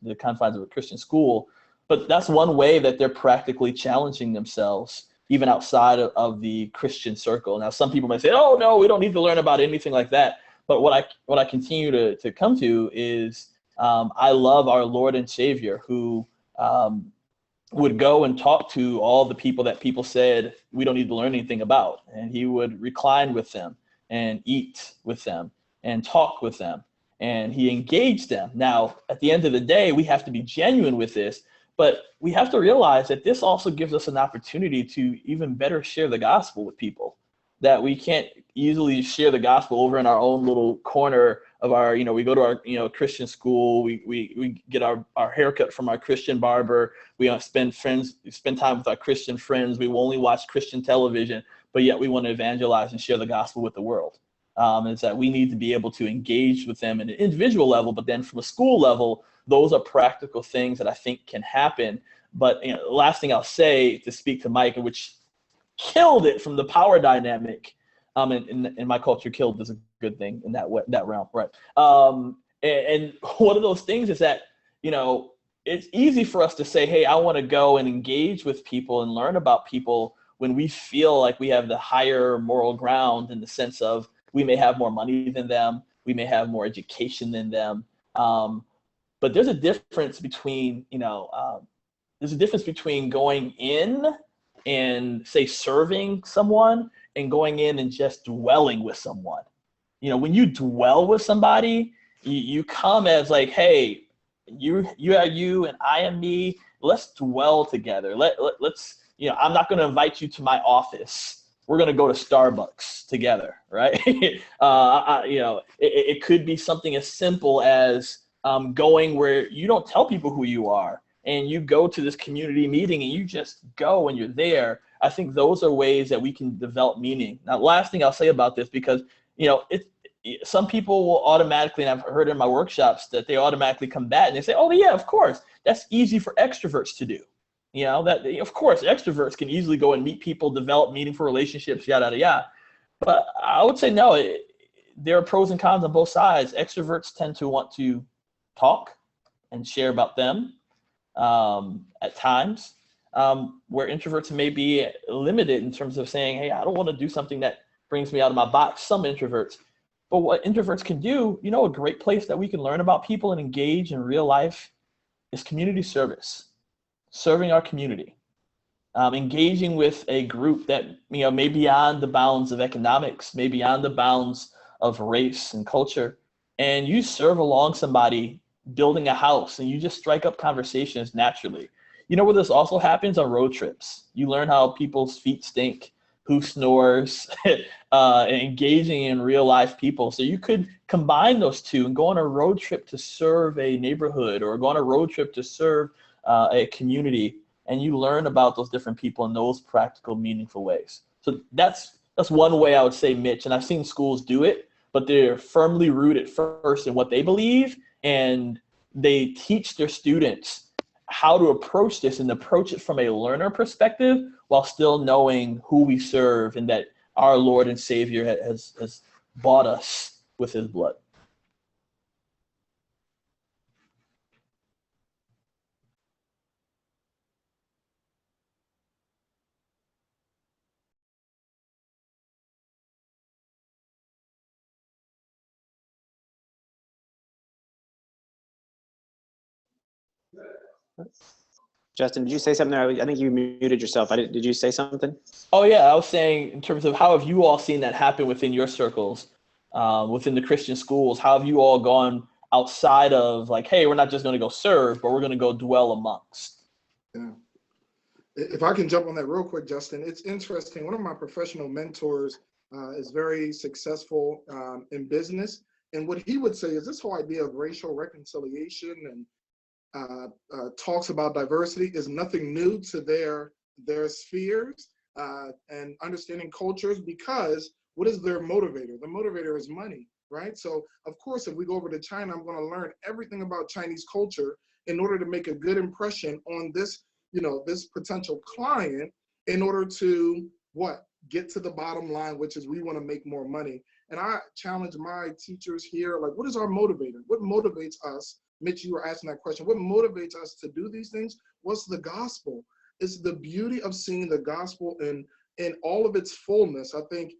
the confines of a Christian school. But that's one way that they're practically challenging themselves, even outside of the Christian circle. Now, some people might say, oh, no, we don't need to learn about anything like that. But what I continue to come to is I love our Lord and Savior, who would go and talk to all the people that people said we don't need to learn anything about. And he would recline with them and eat with them and talk with them. And he engaged them. Now, at the end of the day, we have to be genuine with this, but we have to realize that this also gives us an opportunity to even better share the gospel with people, that we can't easily share the gospel over in our own little corner of our, we go to our, Christian school, we get our haircut from our Christian barber, we spend time with our Christian friends, we will only watch Christian television, but yet we want to evangelize and share the gospel with the world. Is that we need to be able to engage with them at an individual level, but then from a school level, those are practical things that I think can happen. But the last thing I'll say, to speak to Mike, which killed it from the power dynamic, in my culture, killed is a good thing in that realm, right? And one of those things is that, it's easy for us to say, hey, I want to go and engage with people and learn about people when we feel like we have the higher moral ground, in the sense of we may have more money than them, we may have more education than them. But there's a difference between, going in and, say, serving someone and going in and just dwelling with someone. When you dwell with somebody, you come as like, hey, you are you and I am me. Let's dwell together. Let's, I'm not going to invite you to my office. We're going to go to Starbucks together, right? It could be something as simple as going where you don't tell people who you are, and you go to this community meeting and you just go and you're there. I think those are ways that we can develop meaning. Now, last thing I'll say about this, because some people will automatically, and I've heard in my workshops that they automatically combat and they say, oh yeah, of course, that's easy for extroverts to do. That of course extroverts can easily go and meet people, develop meaningful relationships, yada, yada, yada. But I would say no, there are pros and cons on both sides. Extroverts tend to want to talk and share about them at times, where introverts may be limited in terms of saying, hey, I don't want to do something that brings me out of my box. Some introverts. But what introverts can do, a great place that we can learn about people and engage in real life is community service, serving our community, engaging with a group that, may be beyond the bounds of economics, may be beyond the bounds of race and culture. And you serve along somebody building a house and you just strike up conversations naturally. Where this also happens on road trips. You learn how people's feet stink, who snores, engaging in real life people. So you could combine those two and go on a road trip to serve a neighborhood, or go on a road trip to serve a community, and you learn about those different people in those practical, meaningful ways. So that's one way I would say, Mitch, and I've seen schools do it, but they're firmly rooted first in what they believe, and they teach their students how to approach this and approach it from a learner perspective while still knowing who we serve and that our Lord and Savior has bought us with his blood. Justin, did you say something there? I think you muted yourself. Did you say something? Oh yeah, I was saying in terms of how have you all seen that happen within your circles, within the Christian schools? How have you all gone outside of like, hey, we're not just going to go serve, but we're going to go dwell amongst? Yeah. If I can jump on that real quick, Justin, it's interesting. One of my professional mentors is very successful in business. And what he would say is this whole idea of racial reconciliation and talks about diversity is nothing new to their spheres and understanding cultures, because what is their motivator? The motivator is money, right? So of course, if we go over to China, I'm going to learn everything about Chinese culture in order to make a good impression on this, this potential client, in order to get to the bottom line, which is we want to make more money. And I challenge my teachers here, like, what is our motivator? What motivates us? Mitch, you were asking that question. What motivates us to do these things? What's the gospel? It's the beauty of seeing the gospel in all of its fullness. I think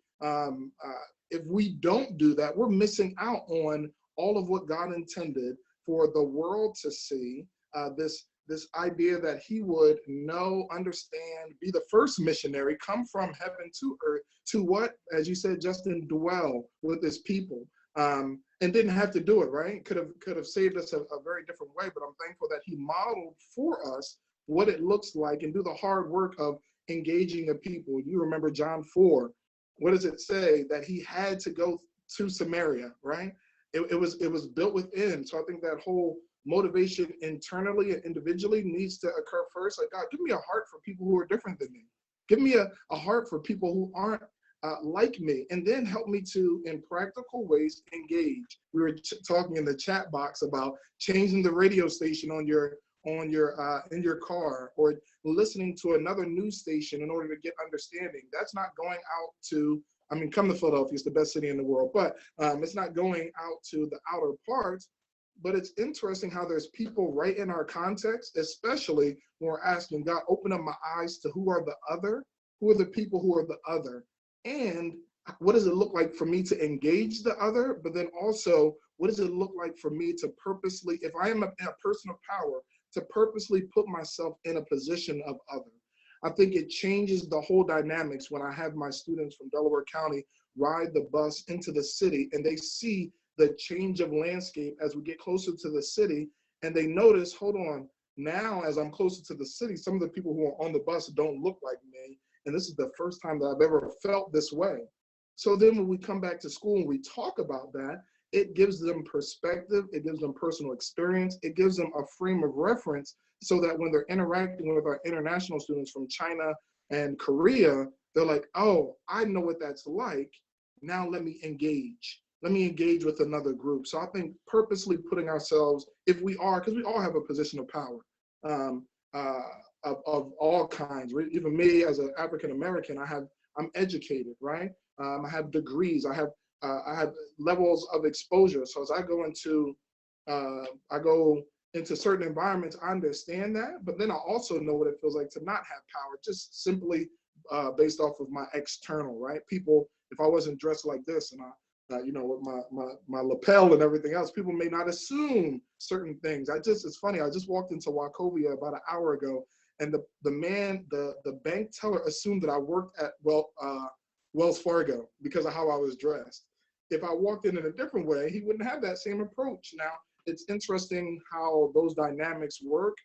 if we don't do that, we're missing out on all of what God intended for the world to see. This idea that he would know, understand, be the first missionary, come from heaven to earth, to what, as you said, Justin, dwell with his people. And didn't have to do it, right? Could have saved us a very different way, but I'm thankful that he modeled for us what it looks like and do the hard work of engaging a people. You remember John 4, what does it say? That he had to go to Samaria, right? It was built within. So I think that whole motivation internally and individually needs to occur first. Like, God, give me a heart for people who are different than me. Give me a heart for people who aren't like me, and then help me to, in practical ways, engage. We were talking in the chat box about changing the radio station in your car, or listening to another news station in order to get understanding. That's not going out to, come to Philadelphia, it's the best city in the world, but it's not going out to the outer parts. But it's interesting how there's people right in our context, especially when we're asking God, open up my eyes to who are the other, who are the people who are the other. And what does it look like for me to engage the other? But then also, what does it look like for me to purposely, if I am a person of power, to purposely put myself in a position of other? I think it changes the whole dynamics when I have my students from Delaware County ride the bus into the city and they see the change of landscape as we get closer to the city. And they notice, hold on, now as I'm closer to the city, some of the people who are on the bus don't look like me. And this is the first time that I've ever felt this way. So then when we come back to school and we talk about that, it gives them perspective, it gives them personal experience, it gives them a frame of reference so that when they're interacting with our international students from China and Korea, they're like, oh, I know what that's like. Now let me engage. Let me engage with another group. So I think purposely putting ourselves, if we are, because we all have a position of power of all kinds. Even me as an African American, I'm educated, right? I have degrees. I have levels of exposure. So as I go into certain environments, I understand that, but then I also know what it feels like to not have power, just simply based off of my external, right? People, if I wasn't dressed like this and with my lapel and everything else, people may not assume certain things. It's funny, I just walked into Wachovia about an hour ago, and the bank teller assumed that I worked at Wells Fargo because of how I was dressed. If I walked in a different way, he wouldn't have that same approach. Now, it's interesting how those dynamics work,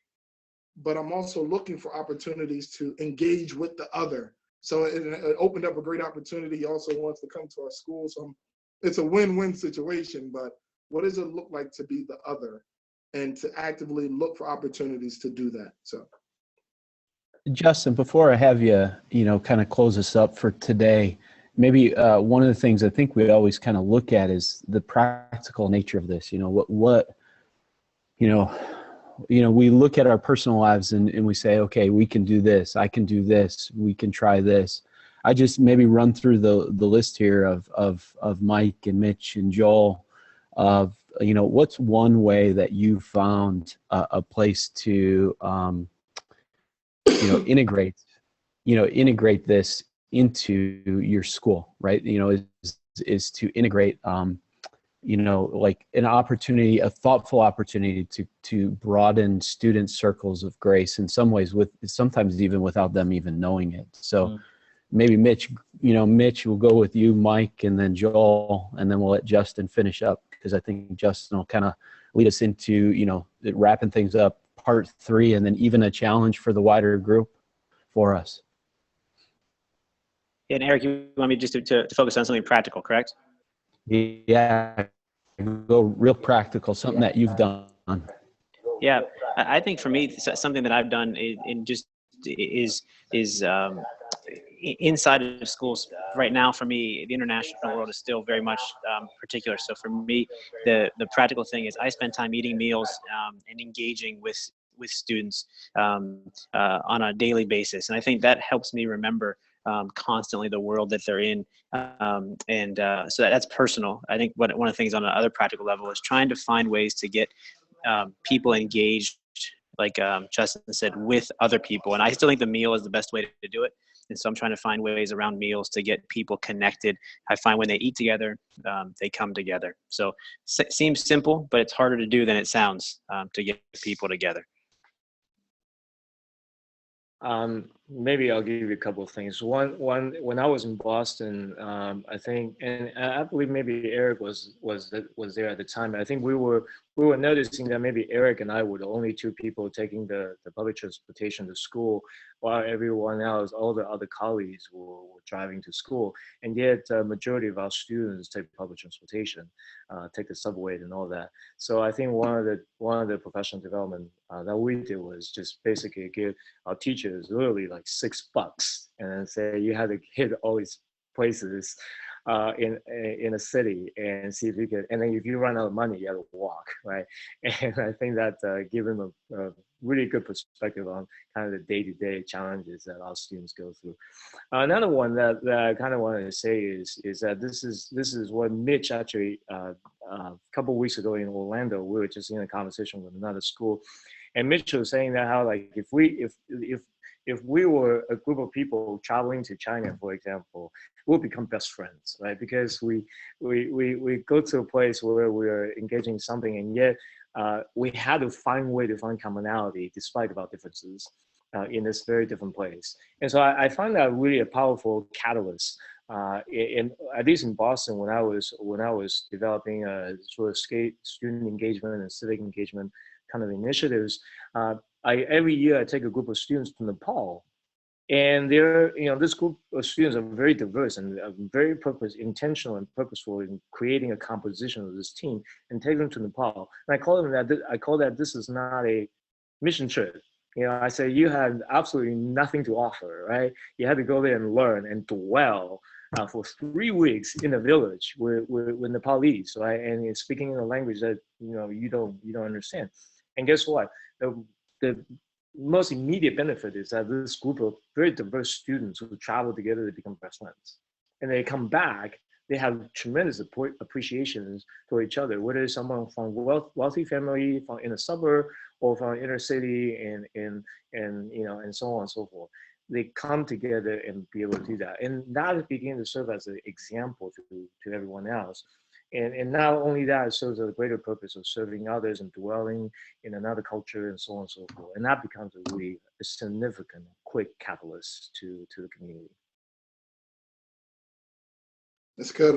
but I'm also looking for opportunities to engage with the other. So it opened up a great opportunity. He also wants to come to our school. So it's a win-win situation, but what does it look like to be the other and to actively look for opportunities to do that? So, Justin, before I have you, kind of close us up for today, maybe one of the things I think we always kind of look at is the practical nature of this. We look at our personal lives and we say, okay, we can do this, I can do this, we can try this. I just maybe run through the list here of Mike and Mitch and Joel of, what's one way that you found a place to, integrate this into your school, right? Is to integrate, like an opportunity, a thoughtful opportunity to broaden student circles of grace in some ways, sometimes even without them even knowing it. So maybe Mitch, we'll go with you, Mike, and then Joel, and then we'll let Justin finish up, because I think Justin will kind of lead us into, wrapping things up, part 3, and then even a challenge for the wider group for us. And Eric, you want me just to focus on something practical, correct? Yeah, go real practical, something that you've done. Yeah, I think for me, something that I've done is inside of schools right now. For me, the international world is still very much particular. So for me, the practical thing is I spend time eating meals and engaging with students on a daily basis, and I think that helps me remember constantly the world that they're in, so that's personal. I think one of the things on another practical level is trying to find ways to get people engaged, like Justin said, with other people. And I still think the meal is the best way to do it. And so I'm trying to find ways around meals to get people connected. I find when they eat together, they come together. So seems simple, but it's harder to do than it sounds to get people together. Maybe I'll give you a couple of things. One, when I was in Boston, I think, and I believe maybe Eric was there at the time. I think we were noticing that maybe Eric and I were the only 2 people taking the public transportation to school, while everyone else, all the other colleagues were driving to school. And yet, majority of our students take public transportation, take the subway and all that. So I think one of the professional development that we did was just basically give our teachers literally like $6 and then say you had to hit all these places in a city and see if you could, and then if you run out of money, you have to walk, right? And I think that gave them a really good perspective on kind of the day-to-day challenges that our students go through. Another one that I kind of wanted to say is that this is what Mitch actually a couple of weeks ago in Orlando, we were just in a conversation with another school, and Mitch was saying that how, like, if we were a group of people traveling to China, for example, we'll become best friends, right? Because we go to a place where we're engaging in something, and yet we had to find a way to find commonality despite of our differences in this very different place. And so I find that really a powerful catalyst. At least in Boston, when I was developing a sort of student engagement and civic engagement kind of initiatives. Every year I take a group of students to Nepal, and this group of students are very diverse and very intentional and purposeful in creating a composition of this team and take them to Nepal. And I call that this is not a mission trip. I say you have absolutely nothing to offer, right? You had to go there and learn and dwell for 3 weeks in a village with Nepalese, right? And you're speaking in a language that you don't understand. And guess what? The most immediate benefit is that this group of very diverse students who travel together, they become best friends. And they come back, they have tremendous appreciations for each other, whether it's someone from wealthy family, from in a suburb, or from inner city, and so on and so forth. They come together and be able to do that. And that begins to serve as an example to everyone else. And not only that, it serves a greater purpose of serving others and dwelling in another culture and so on and so forth. And that becomes a really significant, quick catalyst to the community. That's good.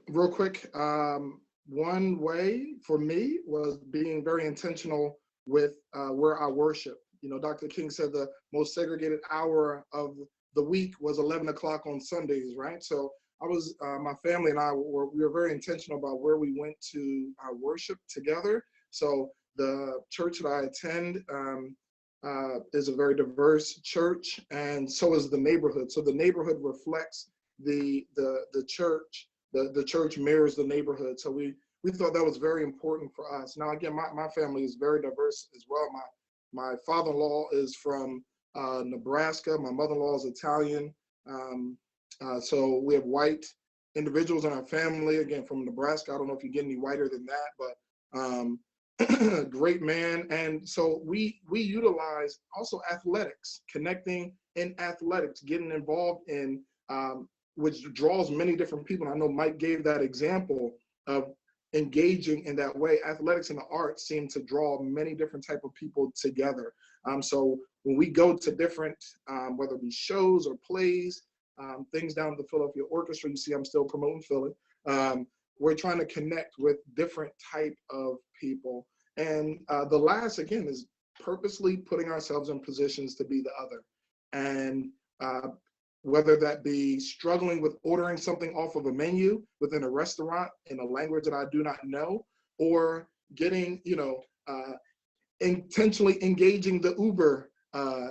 Real quick, one way for me was being very intentional with where I worship. Dr. King said the most segregated hour of the week was 11 o'clock on Sundays, right? So my family and we were very intentional about where we went to worship together. So the church that I attend is a very diverse church, and so is the neighborhood. So the neighborhood reflects the church. The church mirrors the neighborhood. So we thought that was very important for us. Now, again, my family is very diverse as well. My father-in-law is from Nebraska. My mother-in-law is Italian. So we have white individuals in our family, again, from Nebraska. I don't know if you get any whiter than that, but great man. And so we utilize also athletics, connecting in athletics, getting involved in, which draws many different people. And I know Mike gave that example of engaging in that way. Athletics and the arts seem to draw many different type of people together. So when we go to different, whether it be shows or plays, things down at the Philadelphia Orchestra, you see I'm still promoting Philly. We're trying to connect with different type of people. And the last, again, is purposely putting ourselves in positions to be the other. And whether that be struggling with ordering something off of a menu within a restaurant in a language that I do not know, or getting, intentionally engaging the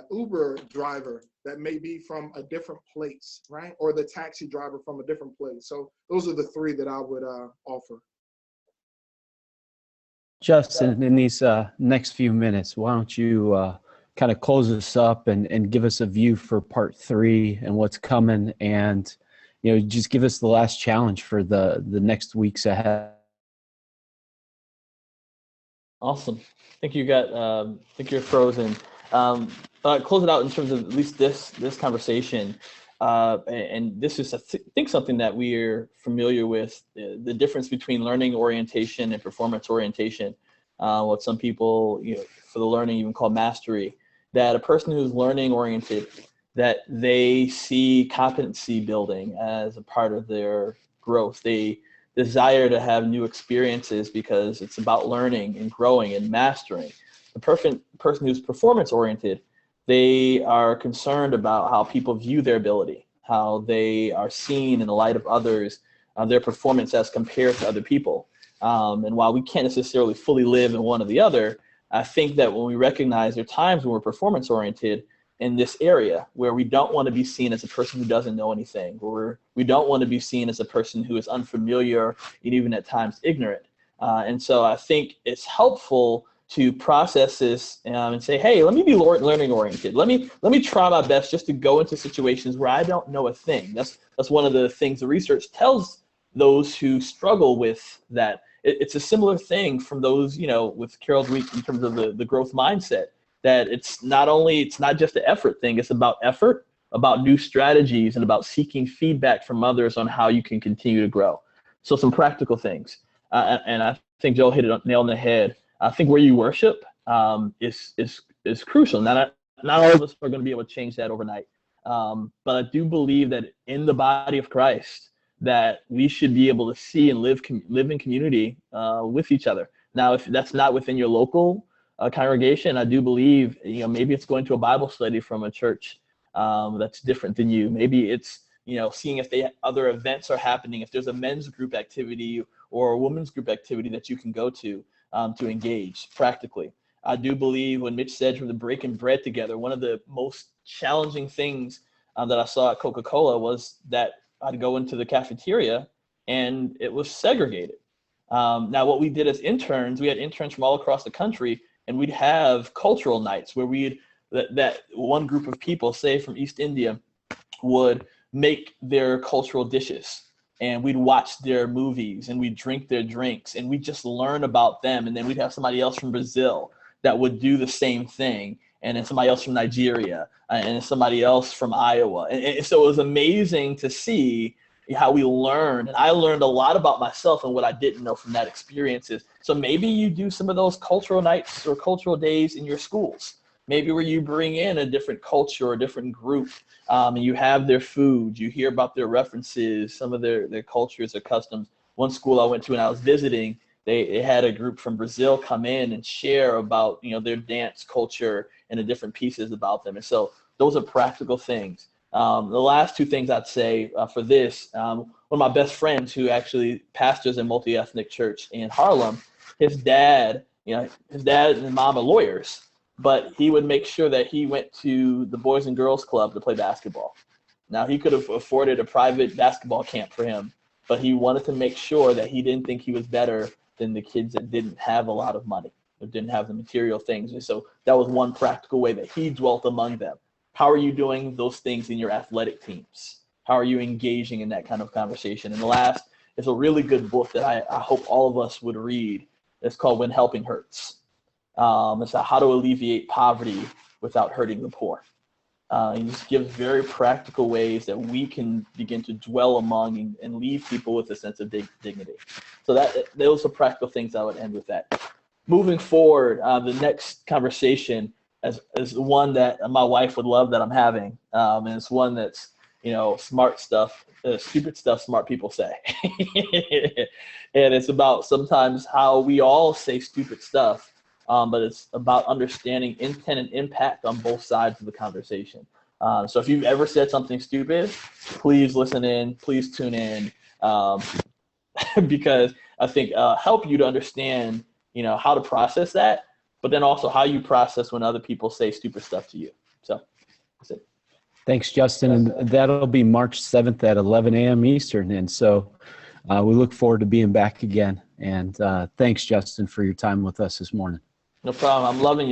Uber driver that may be from a different place, right? Or the taxi driver from a different place. So those are the three that I would offer. Justin, in these next few minutes, why don't you kind of close us up and give us a view for part 3 and what's coming, and just give us the last challenge for the next weeks ahead. Awesome. I think I think you're frozen. Close it out in terms of at least this conversation. And this is, I think, something that we're familiar with, the difference between learning orientation and performance orientation, what some people, for the learning even call mastery, that a person who's learning oriented, that they see competency building as a part of their growth. They desire to have new experiences because it's about learning and growing and mastering. The person who's performance oriented, they are concerned about how people view their ability, how they are seen in the light of others, their performance as compared to other people. And while we can't necessarily fully live in one or the other, I think that when we recognize there are times when we're performance oriented in this area where we don't want to be seen as a person who doesn't know anything, or we don't want to be seen as a person who is unfamiliar and even at times ignorant. And so I think it's helpful to process this and say, hey, let me be learning oriented. Let me try my best just to go into situations where I don't know a thing. That's one of the things the research tells those who struggle with that. It's a similar thing from those, with Carol Dweck in terms of the growth mindset, that it's not just the effort thing, it's about effort, about new strategies, and about seeking feedback from others on how you can continue to grow. So some practical things. And I think Joel hit it nail on the head. I think where you worship is crucial. Not all of us are going to be able to change that overnight. But I do believe that in the body of Christ, that we should be able to see and live in community with each other. Now, if that's not within your local congregation. I do believe, maybe it's going to a Bible study from a church that's different than you. Maybe it's, seeing if other events are happening, if there's a men's group activity or a women's group activity that you can go to engage practically. I do believe when Mitch said from the breaking bread together, one of the most challenging things that I saw at Coca-Cola was that I'd go into the cafeteria and it was segregated. Now, what we did as interns, we had interns from all across the country, and we'd have cultural nights where that one group of people, say from East India, would make their cultural dishes, and we'd watch their movies, and we'd drink their drinks, and we'd just learn about them. And then we'd have somebody else from Brazil that would do the same thing, and then somebody else from Nigeria, and somebody else from Iowa. And so it was amazing to see how we learned. And I learned a lot about myself and what I didn't know from that experiences. So maybe you do some of those cultural nights or cultural days in your schools, maybe where you bring in a different culture or a different group, and you have their food, you hear about their references, some of their cultures or customs. One school I went to when I was visiting, they had a group from Brazil come in and share about, their dance culture and the different pieces about them. And so those are practical things. The last two things I'd say for this, one of my best friends who actually pastors a multi-ethnic church in Harlem, his dad and mom are lawyers, but he would make sure that he went to the Boys and Girls Club to play basketball. Now, he could have afforded a private basketball camp for him, but he wanted to make sure that he didn't think he was better than the kids that didn't have a lot of money or didn't have the material things. And so that was one practical way that he dwelt among them. How are you doing those things in your athletic teams? How are you engaging in that kind of conversation? And the last is a really good book that I hope all of us would read. It's called When Helping Hurts. It's how to alleviate poverty without hurting the poor. He just gives very practical ways that we can begin to dwell among and leave people with a sense of dignity. So those are practical things I would end with that. Moving forward, the next conversation is one that my wife would love that I'm having. And it's one that's, smart stuff, stupid stuff smart people say. And it's about sometimes how we all say stupid stuff, but it's about understanding intent and impact on both sides of the conversation. So if you've ever said something stupid, please listen in, please tune in, because I think help you to understand, how to process that, but then also how you process when other people say stupid stuff to you. So that's it. Thanks, Justin. And that'll be March 7th at 11 a.m. Eastern. And so we look forward to being back again. And thanks, Justin, for your time with us this morning. No problem. I'm loving it.